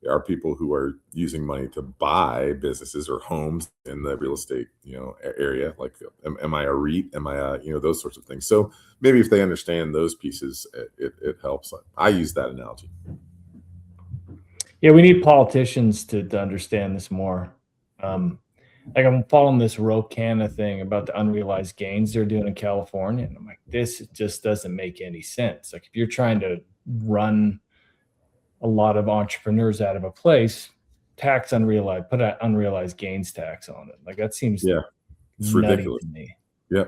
There are people who are using money to buy businesses or homes in the real estate, area. Like, am I a REIT? Am I those sorts of things. So maybe if they understand those pieces, it helps. I use that analogy. Yeah, we need politicians to understand this more. Like I'm following this Ro Khanna thing about the unrealized gains they're doing in California, and I'm like, this just doesn't make any sense. Like if you're trying to run a lot of entrepreneurs out of a place, tax unrealized, put an unrealized gains tax on it. Like that seems Yeah, it's nutty ridiculous. to me. Yeah.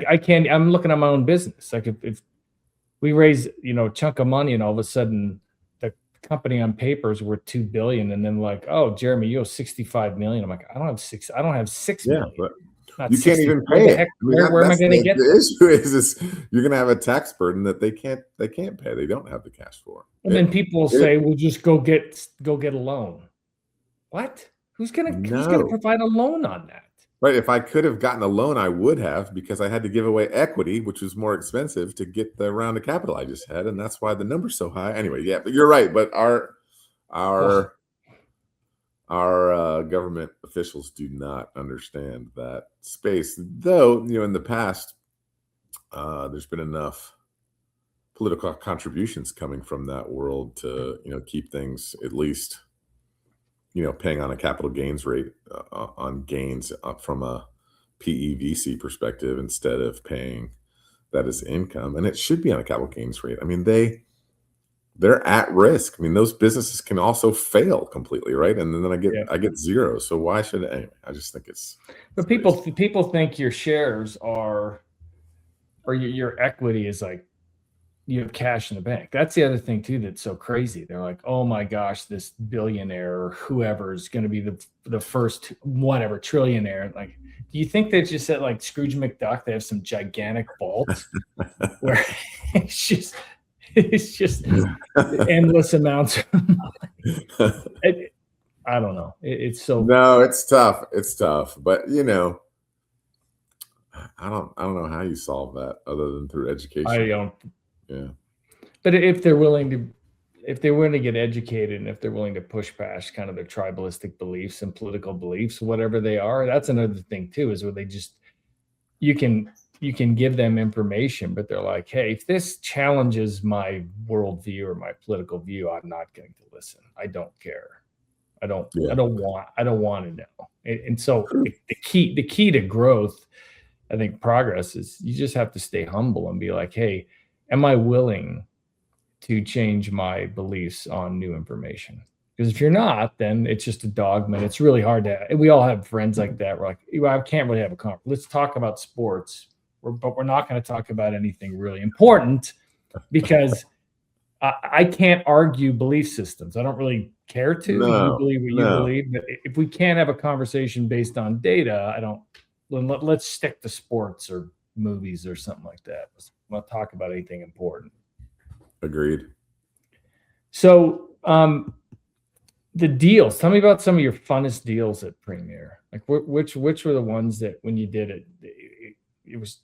I can't. I'm looking at my own business. Like if we raise a chunk of money and all of a sudden the company on paper is worth 2 billion, and then like, oh, Jeremy, you owe 65 million. I'm like, I don't have 6 Yeah, million. but Not you can't 60. even Where pay the it. heck? I mean, Where am I that's going to get the that? issue is you're going to have a tax burden that they can't pay. They don't have the cash for. And then people It say, "Well, just go get a loan." What? Who's gonna no. provide a loan on that? Right. If I could have gotten a loan, I would have, because I had to give away equity, which was more expensive to get the round of capital I just had, and that's why the number's so high. Anyway, yeah, but you're right. But Ugh. our government officials do not understand that space. Though, in the past, there's been enough political contributions coming from that world to keep things at least paying on a capital gains rate on gains from a PEVC perspective instead of paying that as income, and it should be on a capital gains rate. I mean, they're at risk. I mean, those businesses can also fail completely, right? And then Yeah. I get zero. So why should it? Anyway, I just think it's But crazy. people think your shares are, or your equity is like you have cash in the bank. That's the other thing too that's so crazy. They're like, oh my gosh, this billionaire or whoever is going to be the first whatever trillionaire. Like, do you think they just said like Scrooge McDuck? They have some gigantic vault where it's just it's just endless amounts of money. I don't know. It's so No, it's tough. It's tough, but I don't know how you solve that other than through I education. don't. Yeah. But if they're willing to get educated and if they're willing to push past kind of their tribalistic beliefs and political beliefs, whatever they are, that's another thing too, is where they just you can give them information, but they're like, hey, if this challenges my worldview or my political view, I'm not going to listen. I don't care. I don't I Yeah. don't want I don't want to know. And so the key to growth, I think progress is you just have to stay humble and be like, hey, am I willing to change my beliefs on new information? Because if you're not, then it's just a dogma. It's really hard to. We all have friends like that. We're like, I can't really have a conversation. Let's talk about sports, but we're not going to talk about anything really important because I can't argue belief systems. I don't really care to. You No, believe what you no. believe, but if we can't have a conversation based on data, I don't. Let's stick to sports or movies or something like that. Let's not talk about anything important. Agreed. So, the deals. Tell me about some of your funnest deals at Premier. Like, which were the ones that when you did it was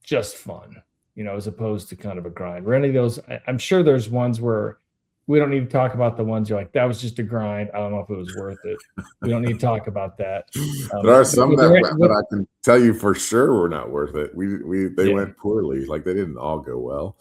just fun, as opposed to kind of a grind. Were any of those? I'm sure there's ones where we don't need to talk about the ones you're like, that was just a grind. I don't know if it was worth it. We don't need to talk about that. There are some that What, I can tell you for sure were not worth it. They yeah. went poorly. Like, they didn't all go well.